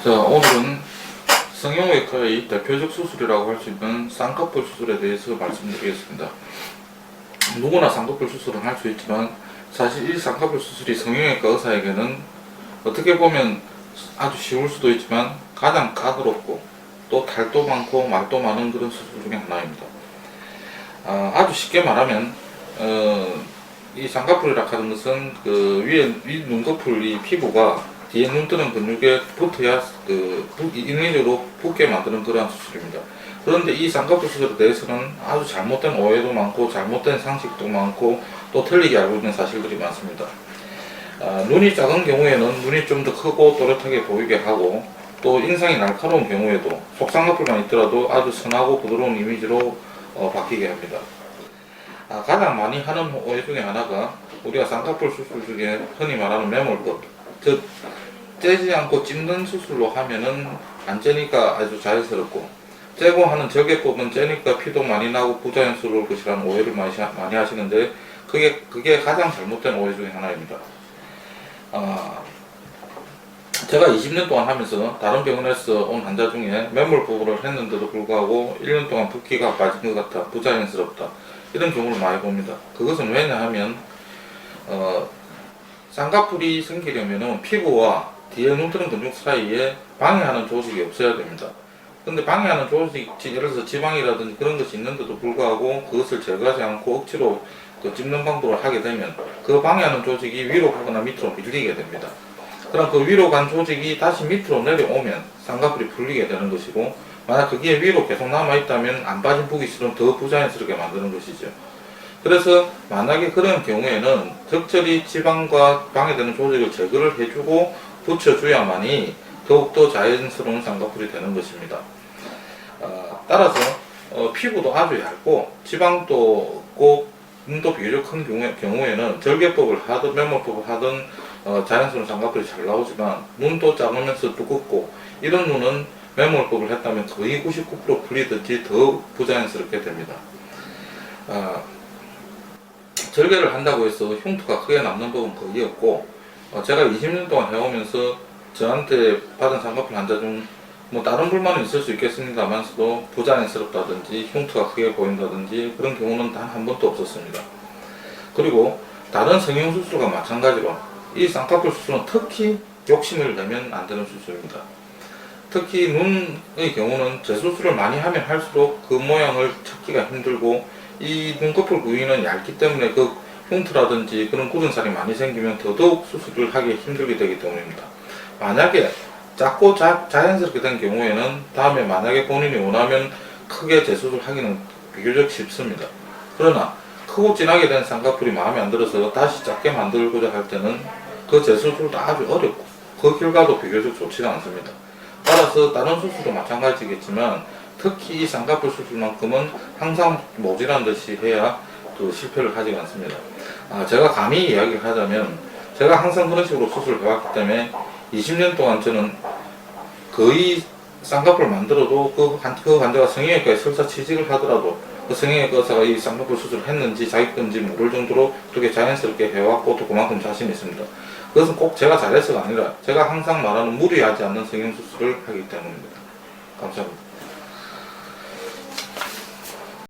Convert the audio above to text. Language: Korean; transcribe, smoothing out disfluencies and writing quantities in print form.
자, 오늘은 성형외과의 대표적 수술이라고 할 수 있는 쌍꺼풀 수술에 대해서 말씀드리겠습니다. 누구나 쌍꺼풀 수술은 할 수 있지만 사실 이 쌍꺼풀 수술이 성형외과 의사에게는 어떻게 보면 아주 쉬울 수도 있지만 가장 까다롭고 또 탈도 많고 말도 많은 그런 수술 중에 하나입니다. 아주 쉽게 말하면 이 쌍꺼풀이라 하는 것은 그 위 눈꺼풀 이 피부가 뒤에 눈 뜨는 근육에 붙어야 인위적으로 붙게 만드는 그러한 수술입니다. 그런데 이 쌍꺼풀 수술에 대해서는 아주 잘못된 오해도 많고 잘못된 상식도 많고 또 틀리게 알고 있는 사실들이 많습니다. 눈이 작은 경우에는 눈이 좀 더 크고 또렷하게 보이게 하고 또 인상이 날카로운 경우에도 속쌍꺼풀만 있더라도 아주 선하고 부드러운 이미지로 바뀌게 합니다. 가장 많이 하는 오해 중에 하나가 우리가 쌍꺼풀 수술 중에 흔히 말하는 매몰법, 즉 째지 않고 찝는 수술로 하면은 안 째니까 아주 자연스럽고 째고 하는 절개법은 째니까 피도 많이 나고 부자연스러울 것이라는 오해를 많이 하시는데 그게 가장 잘못된 오해 중에 하나입니다. 제가 20년 동안 하면서 다른 병원에서 온 환자 중에 매몰법을 했는데도 불구하고 1년 동안 붓기가 빠진 것 같아 부자연스럽다 이런 경우를 많이 봅니다. 그것은 왜냐하면 쌍꺼풀이 생기려면 피부와 뒤에 눈뜨는 근육 사이에 방해하는 조직이 없어야 됩니다. 근데 방해하는 조직, 예를 들어서 지방이라든지 그런 것이 있는데도 불구하고 그것을 제거하지 않고 억지로 찝는 방법을 하게 되면 그 방해하는 조직이 위로 가거나 밑으로 밀리게 됩니다. 그럼 그 위로 간 조직이 다시 밑으로 내려오면 쌍꺼풀이 풀리게 되는 것이고, 만약 그게 위로 계속 남아있다면 안 빠진 붓기처럼 더 부자연스럽게 만드는 것이죠. 그래서 만약에 그런 경우에는 적절히 지방과 방해되는 조직을 제거를 해주고 붙여줘야만이 더욱더 자연스러운 쌍꺼풀이 되는 것입니다. 따라서 피부도 아주 얇고 지방도 없고 눈도 비교적 큰 경우에는 절개법을 하든 매몰법을 하든 자연스러운 쌍꺼풀이 잘 나오지만 눈도 작으면서 두껍고 이런 눈은 매몰법을 했다면 거의 99% 풀리든지 더 부자연스럽게 됩니다. 절개를 한다고 해서 흉터가 크게 남는 법은 거의 없고, 제가 20년 동안 해오면서 저한테 받은 쌍꺼풀 환자 중 뭐 다른 불만은 있을 수 있겠습니다만서도 부자연스럽다든지 흉터가 크게 보인다든지 그런 경우는 단 한 번도 없었습니다. 그리고 다른 성형수술과 마찬가지로 이 쌍꺼풀 수술은 특히 욕심을 내면 안 되는 수술입니다. 특히 눈의 경우는 재수술을 많이 하면 할수록 그 모양을 찾기가 힘들고 이 눈꺼풀 부위는 얇기 때문에 그 흉터라든지 그런 굳은 살이 많이 생기면 더더욱 수술을 하기 힘들게 되기 때문입니다. 만약에 작고 자연스럽게 된 경우에는 다음에 만약에 본인이 원하면 크게 재수술하기는 비교적 쉽습니다. 그러나 크고 진하게 된 쌍꺼풀이 마음에 안 들어서 다시 작게 만들고자 할 때는 그 재수술도 아주 어렵고 그 결과도 비교적 좋지가 않습니다. 따라서 다른 수술도 마찬가지겠지만 특히 이 쌍꺼풀 수술만큼은 항상 모질한 듯이 해야 실패를 하지 않습니다. 제가 감히 이야기를 하자면 제가 항상 그런 식으로 수술을 해왔기 때문에 20년 동안 저는 거의 쌍꺼풀을 만들어도 그 환자가 성형외과에 설사 취직을 하더라도 그 성형외과 의사가 이 쌍꺼풀 수술을 했는지 자기 건지 모를 정도로 그렇게 자연스럽게 해왔고 또 그만큼 자신이 있습니다. 그것은 꼭 제가 잘해서가 아니라 제가 항상 말하는 무리하지 않는 성형수술을 하기 때문입니다. 감사합니다.